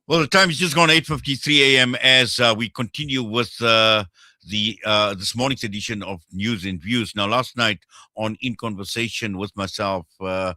Well, the time is just gone 8:53 a.m. as we continue with the this morning's edition of News and Views. Now, last night on In Conversation with myself with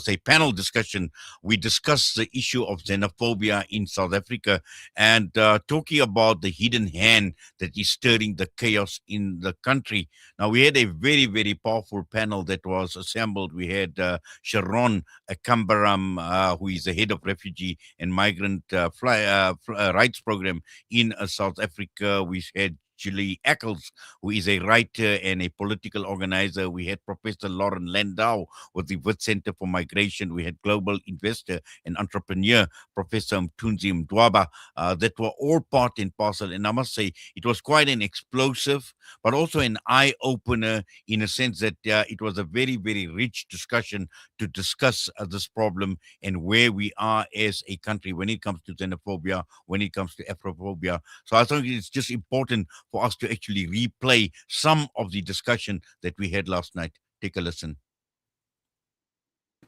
a panel discussion, we discussed the issue of xenophobia in South Africa and talking about the hidden hand that is stirring the chaos in the country. Now, we had a very, very powerful panel that was assembled. We had Sharon, Ekambaram, who is the head of Refugee and Migrant Rights Program in South Africa. We had Julie Eccles, who is a writer and a political organizer. We had Professor Loren Landau with the Wits Center for Migration. We had global investor and entrepreneur Professor Mthunzi Mdwaba, that were all part and parcel. And I must say, it was quite an explosive, but also an eye opener in a sense that it was a very, very rich discussion to discuss this problem and where we are as a country when it comes to xenophobia, when it comes to Afrophobia. So I think it's just important for us to actually replay some of the discussion that we had last night. Take a listen.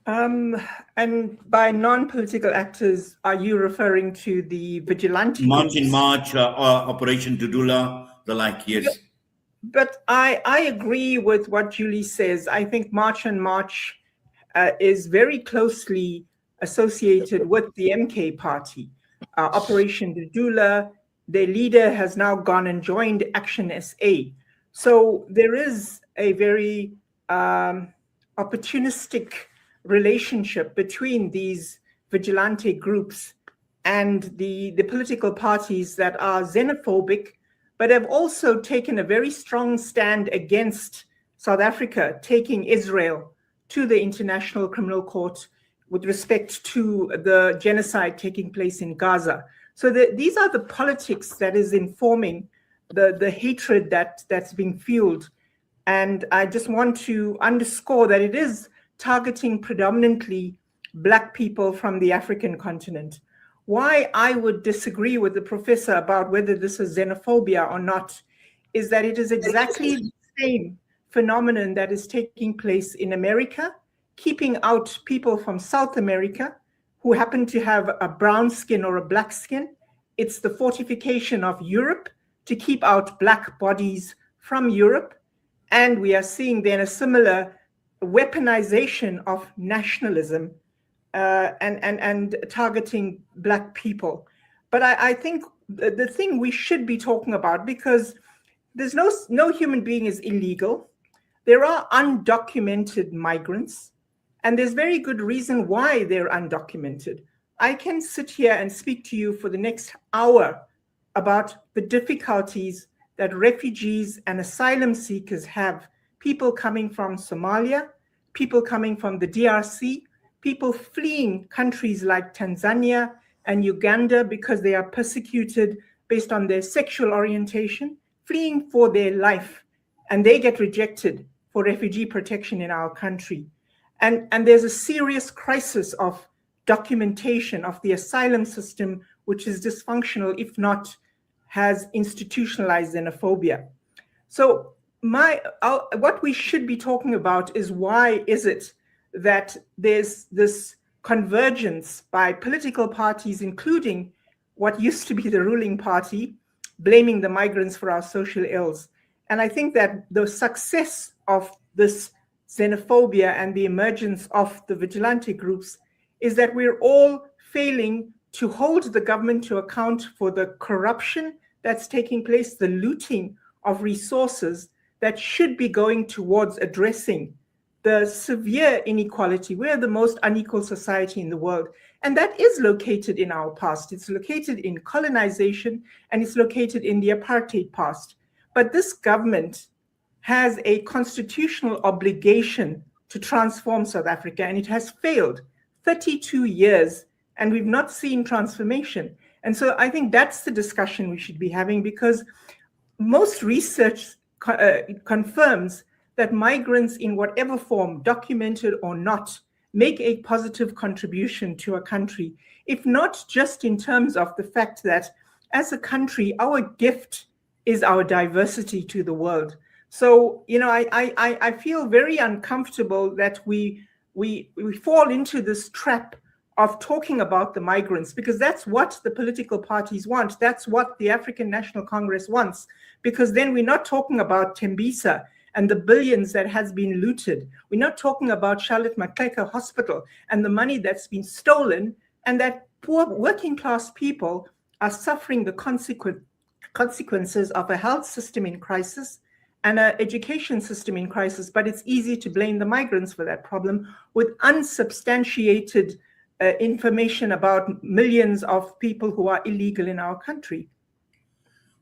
And by non-political actors, are you referring to the vigilante March groups? in March, Operation Dudula, the like, yes. But I agree with what Julie says. I think March and March is very closely associated with the MK party. Operation Dudula, their leader has now gone and joined Action SA. So there is a very opportunistic relationship between these vigilante groups and the political parties that are xenophobic, but have also taken a very strong stand against South Africa taking Israel to the International Criminal Court with respect to the genocide taking place in Gaza. So these are the politics that is informing the hatred that's being fueled. And I just want to underscore that it is targeting predominantly Black people from the African continent. Why I would disagree with the professor about whether this is xenophobia or not is that it is exactly the same phenomenon that is taking place in America, keeping out people from South America who happen to have a brown skin or a black skin. It's the fortification of Europe to keep out Black bodies from Europe. And we are seeing then a similar weaponization of nationalism and targeting Black people. But I think the thing we should be talking about, because there's no human being is illegal. There are undocumented migrants, and there's very good reason why they're undocumented. I can sit here and speak to you for the next hour about the difficulties that refugees and asylum seekers have, people coming from Somalia, people coming from the DRC, people fleeing countries like Tanzania and Uganda because they are persecuted based on their sexual orientation, fleeing for their life, and they get rejected for refugee protection in our country. And there's a serious crisis of documentation of the asylum system, which is dysfunctional, if not has institutionalized xenophobia. So what we should be talking about is why is it that there's this convergence by political parties, including what used to be the ruling party, blaming the migrants for our social ills. And I think that the success of this xenophobia and the emergence of the vigilante groups is that we're all failing to hold the government to account for the corruption that's taking place, the looting of resources that should be going towards addressing the severe inequality. We're the most unequal society in the world. And that is located in our past. It's located in colonization, and it's located in the apartheid past. But this government has a constitutional obligation to transform South Africa, and it has failed 32 years, and we've not seen transformation. And so I think that's the discussion we should be having, because most research confirms that migrants in whatever form, documented or not, make a positive contribution to a country, if not just in terms of the fact that as a country, our gift is our diversity to the world. So, you know, I feel very uncomfortable that we fall into this trap of talking about the migrants, because that's what the political parties want. That's what the African National Congress wants, because then we're not talking about Tembisa and the billions that has been looted. We're not talking about Charlotte Maxeke Hospital and the money that's been stolen, and that poor working class people are suffering the consequences of a health system in crisis and an education system in crisis. But it's easy to blame the migrants for that problem with unsubstantiated information about millions of people who are illegal in our country.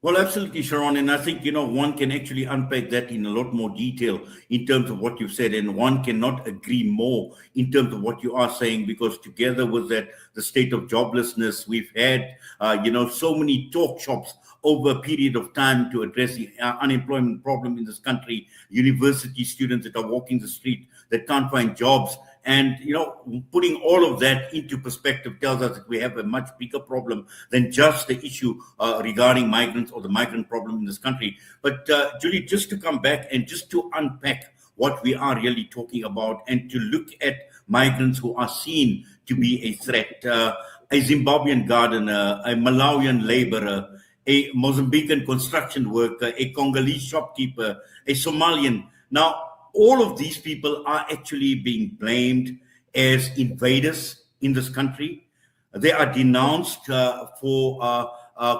Well, absolutely, Sharon. And I think, one can actually unpack that in a lot more detail in terms of what you've said. And one cannot agree more in terms of what you are saying, because together with that, the state of joblessness, we've had, so many talk shops over a period of time to address the unemployment problem in this country. University students that are walking the street that can't find jobs. And, putting all of that into perspective tells us that we have a much bigger problem than just the issue regarding migrants or the migrant problem in this country. But Julie, just to come back and just to unpack what we are really talking about and to look at migrants who are seen to be a threat, a Zimbabwean gardener, a Malawian laborer, a Mozambican construction worker, a Congolese shopkeeper, a Somalian. Now, all of these people are actually being blamed as invaders in this country. They are denounced for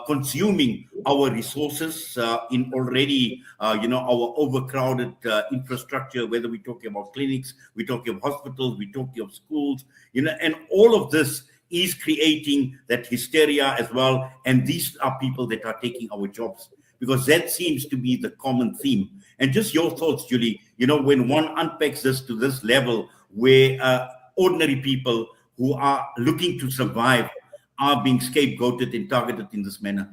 consuming our resources in already, our overcrowded infrastructure, whether we're talking about clinics, we're talking of hospitals, we're talking of schools, and all of this is creating that hysteria as well. And these are people that are taking our jobs, because that seems to be the common theme. And just your thoughts, Julie, when one unpacks this to this level where ordinary people who are looking to survive are being scapegoated and targeted in this manner.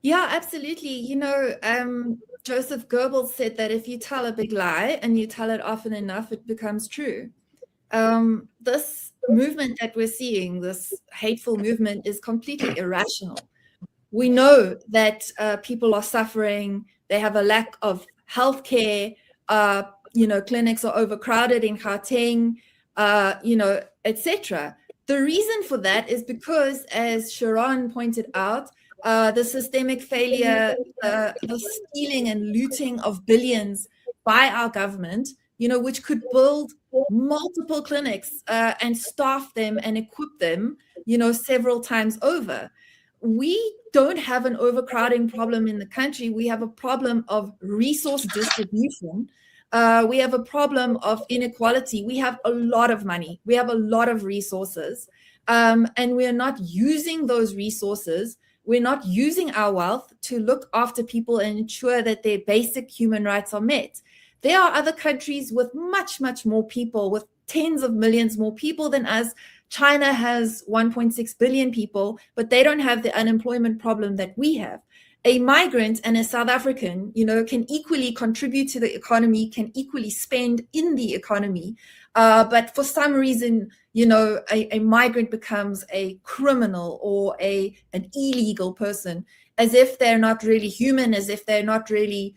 Yeah, absolutely. Joseph Goebbels said that if you tell a big lie and you tell it often enough, it becomes true. This movement that we're seeing, this hateful movement, is completely irrational. We know that people are suffering. They have a lack of healthcare. Clinics are overcrowded in Gauteng, etc. The reason for that is because, as Sharon pointed out, the systemic failure, the stealing and looting of billions by our government, which could build multiple clinics and staff them and equip them, several times over. We don't have an overcrowding problem in the country. We have a problem of resource distribution. We have a problem of inequality. We have a lot of money. We have a lot of resources. And we're not using those resources. We're not using our wealth to look after people and ensure that their basic human rights are met. There are other countries with much, much more people, with tens of millions more people than us. China has 1.6 billion people, but they don't have the unemployment problem that we have. A migrant and a South African, can equally contribute to the economy, can equally spend in the economy. But for some reason, a migrant becomes a criminal or an illegal person, as if they're not really human, as if they're not really,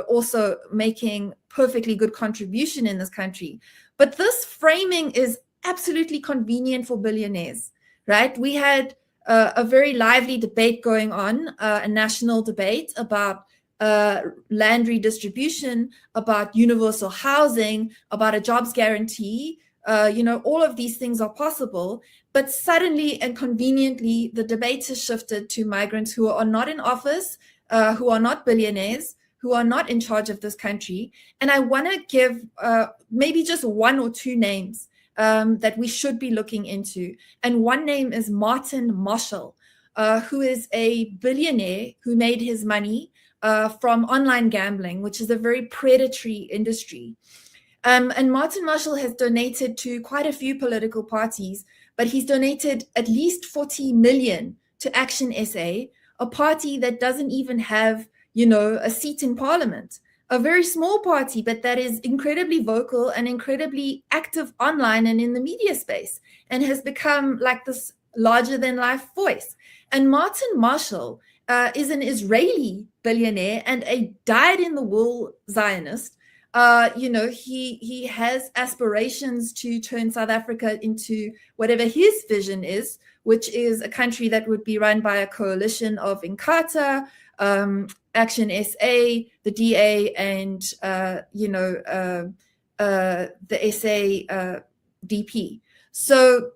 also making perfectly good contribution in this country. But this framing is absolutely convenient for billionaires, right? We had a very lively debate going on, a national debate about land redistribution, about universal housing, about a jobs guarantee. All of these things are possible, but suddenly and conveniently, the debate has shifted to migrants who are not in office, who are not billionaires, who are not in charge of this country. And I want to give maybe just one or two names that we should be looking into. And one name is Martin Marshall, who is a billionaire who made his money from online gambling, which is a very predatory industry. And Martin Marshall has donated to quite a few political parties, but he's donated at least 40 million to Action SA, a party that doesn't even have, a seat in parliament. A very small party, but that is incredibly vocal and incredibly active online and in the media space, and has become like this larger than life voice. And Martin Marshall is an Israeli billionaire and a dyed-in-the-wool Zionist he has aspirations to turn South Africa into whatever his vision is, which is a country that would be run by a coalition of Inkatha, Action SA, the DA, and the SA DP. So,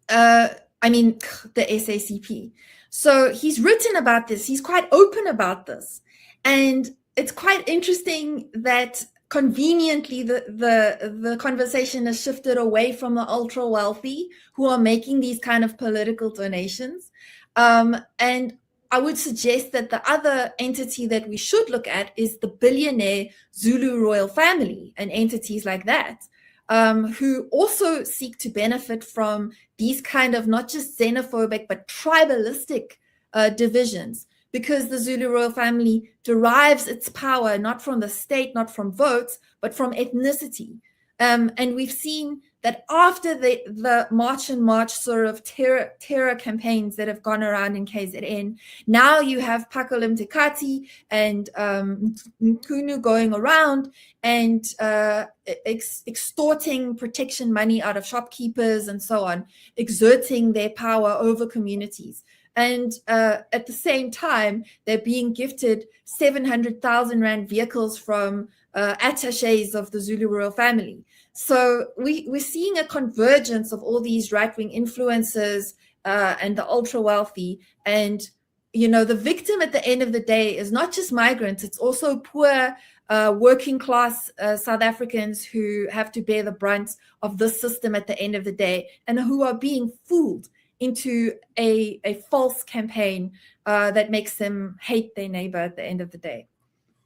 the SACP. So he's written about this. He's quite open about this, and it's quite interesting that conveniently the conversation has shifted away from the ultra wealthy who are making these kind of political donations, and I would suggest that the other entity that we should look at is the billionaire Zulu royal family and entities like that, who also seek to benefit from these kind of not just xenophobic but tribalistic divisions, because the Zulu royal family derives its power not from the state, not from votes, but from ethnicity. And we've seen that after the March and March sort of terror campaigns that have gone around in KZN, now you have Pakulim Tekati and Nkunu going around and extorting protection money out of shopkeepers and so on, exerting their power over communities. And at the same time, they're being gifted 700,000 Rand vehicles from attaches of the Zulu royal family. So we're seeing a convergence of all these right-wing influences and the ultra-wealthy. And, the victim at the end of the day is not just migrants, it's also poor working class South Africans who have to bear the brunt of this system at the end of the day and who are being fooled into a false campaign that makes them hate their neighbor at the end of the day.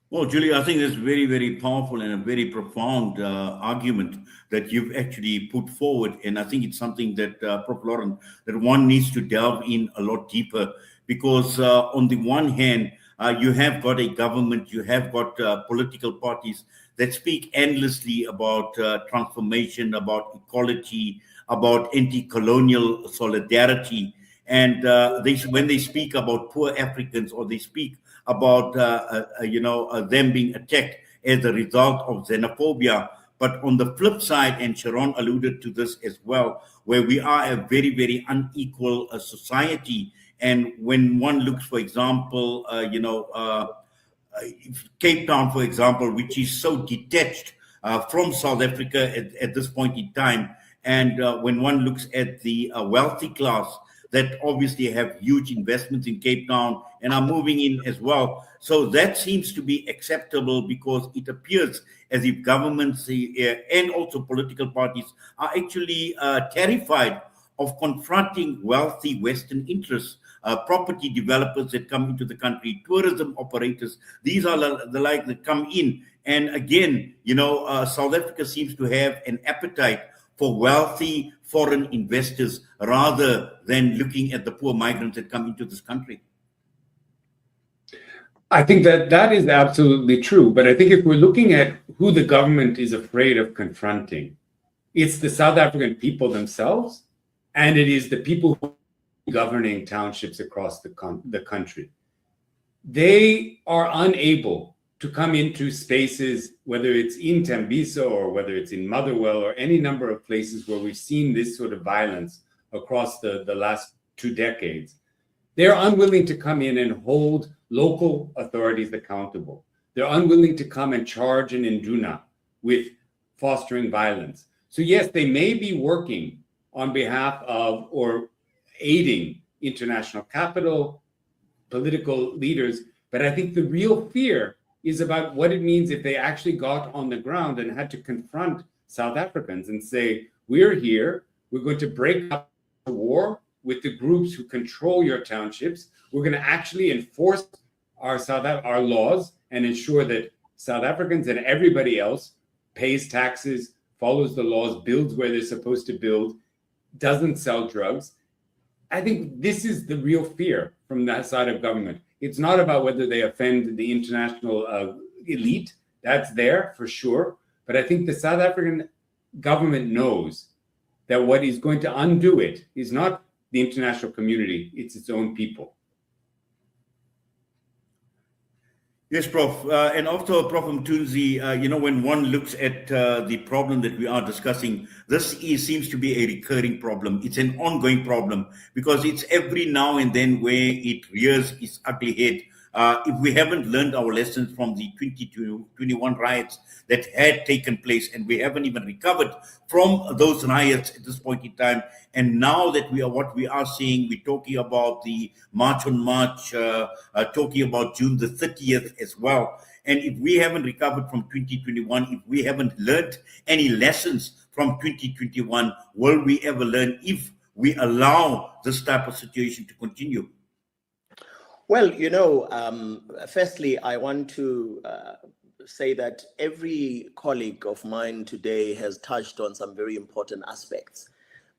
Well, Julie, I think that's very, very powerful and a very profound argument that you've actually put forward. And I think it's something that, Prof. Loren, that one needs to delve in a lot deeper, because on the one hand, you have got a government, you have got political parties that speak endlessly about transformation, about equality, about anti-colonial solidarity. And when they speak about poor Africans, or they speak about them being attacked as a result of xenophobia. But on the flip side, and Sharon alluded to this as well, where we are a very, very unequal society. And when one looks, for example, Cape Town, for example, which is so detached from South Africa at this point in time, and when one looks at the wealthy class that obviously have huge investments in Cape Town and are moving in as well. So that seems to be acceptable, because it appears as if governments and also political parties are actually terrified of confronting wealthy Western interests, property developers that come into the country, tourism operators. These are the like that come in. And again, South Africa seems to have an appetite for wealthy foreign investors rather than looking at the poor migrants that come into this country. I think that is absolutely true. But I think if we're looking at who the government is afraid of confronting, it's the South African people themselves, and it is the people who are governing townships across the country. They are unable to come into spaces, whether it's in Tembiso or whether it's in Motherwell or any number of places where we've seen this sort of violence across the last 2 decades. They're unwilling to come in and hold local authorities accountable. They're unwilling to come and charge an Induna with fostering violence. So yes, they may be working on behalf of or aiding international capital, political leaders, but I think the real fear is about what it means if they actually got on the ground and had to confront South Africans and say, we're here, we're going to break up the war with the groups who control your townships. We're going to actually enforce our laws and ensure that South Africans and everybody else pays taxes, follows the laws, builds where they're supposed to build, doesn't sell drugs. I think this is the real fear from that side of government. It's not about whether they offend the international elite. That's there for sure. But I think the South African government knows that what is going to undo it is not the international community, it's its own people. Yes, Prof. And also, Prof. Mthunzi, when one looks at the problem that we are discussing, seems to be a recurring problem. It's an ongoing problem because it's every now and then where it rears its ugly head. If we haven't learned our lessons from the 2021 riots that had taken place, and we haven't even recovered from those riots at this point in time, and now that what we are seeing, we're talking about the March on March, talking about June the 30th as well. And if we haven't recovered from 2021, if we haven't learned any lessons from 2021, will we ever learn if we allow this type of situation to continue? Well, firstly, I want to say that every colleague of mine today has touched on some very important aspects.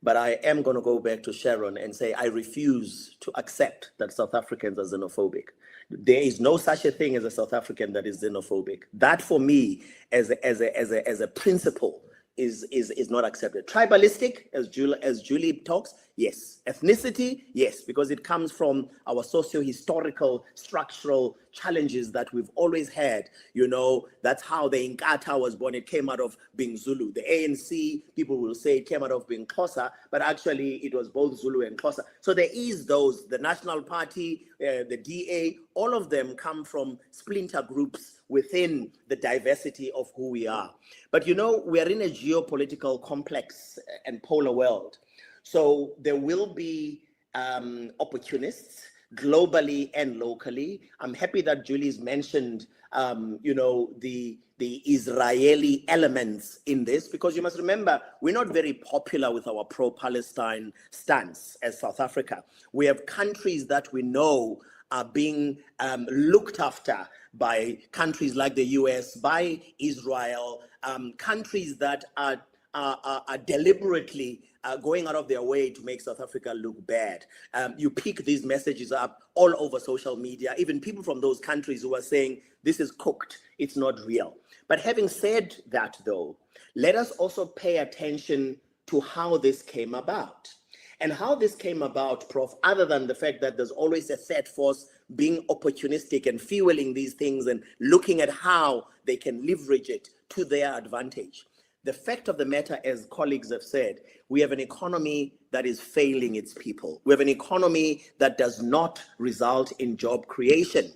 But I am going to go back to Sharon and say I refuse to accept that South Africans are xenophobic. There is no such a thing as a South African that is xenophobic. That, for me, as a principle, is not accepted. Tribalistic, as Julie talks, yes. Ethnicity, yes, because it comes from our socio-historical, structural challenges that we've always had. That's how the Inkatha was born. It came out of being Zulu. The ANC, people will say it came out of being Xhosa, but actually it was both Zulu and Xhosa. So there is those, the National Party, the DA, all of them come from splinter groups within the diversity of who we are. But we are in a geopolitical complex and polar world. So there will be opportunists globally and locally. I'm happy that Julie's mentioned, the Israeli elements in this, because you must remember, we're not very popular with our pro-Palestine stance as South Africa. We have countries that we know are being looked after by countries like the US, by Israel, countries that are deliberately going out of their way to make South Africa look bad. You pick these messages up all over social media, even people from those countries who are saying, this is cooked, it's not real. But having said that, though, let us also pay attention to how this came about. And how this came about, Prof, other than the fact that there's always a third force being opportunistic and fueling these things and looking at how they can leverage it to their advantage. The fact of the matter, as colleagues have said, we have an economy that is failing its people. We have an economy that does not result in job creation.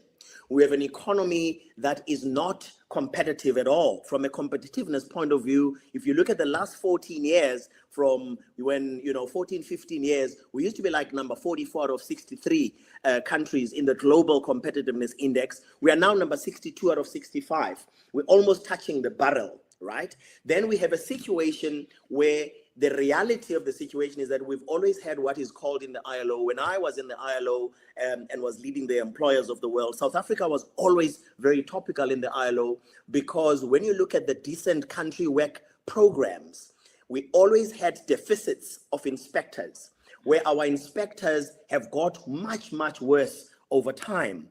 We have an economy that is not competitive at all. From a competitiveness point of view, if you look at the last 14 years, from when, 14, 15 years, we used to be like number 44 out of 63 countries in the global competitiveness index. We are now number 62 out of 65. We're almost touching the barrel, right? Then we have a situation where the reality of the situation is that we've always had what is called in the ILO. When I was in the ILO and was leading the employers of the world, South Africa was always very topical in the ILO, because when you look at the decent country work programs, we always had deficits of inspectors, where our inspectors have got much, much worse over time.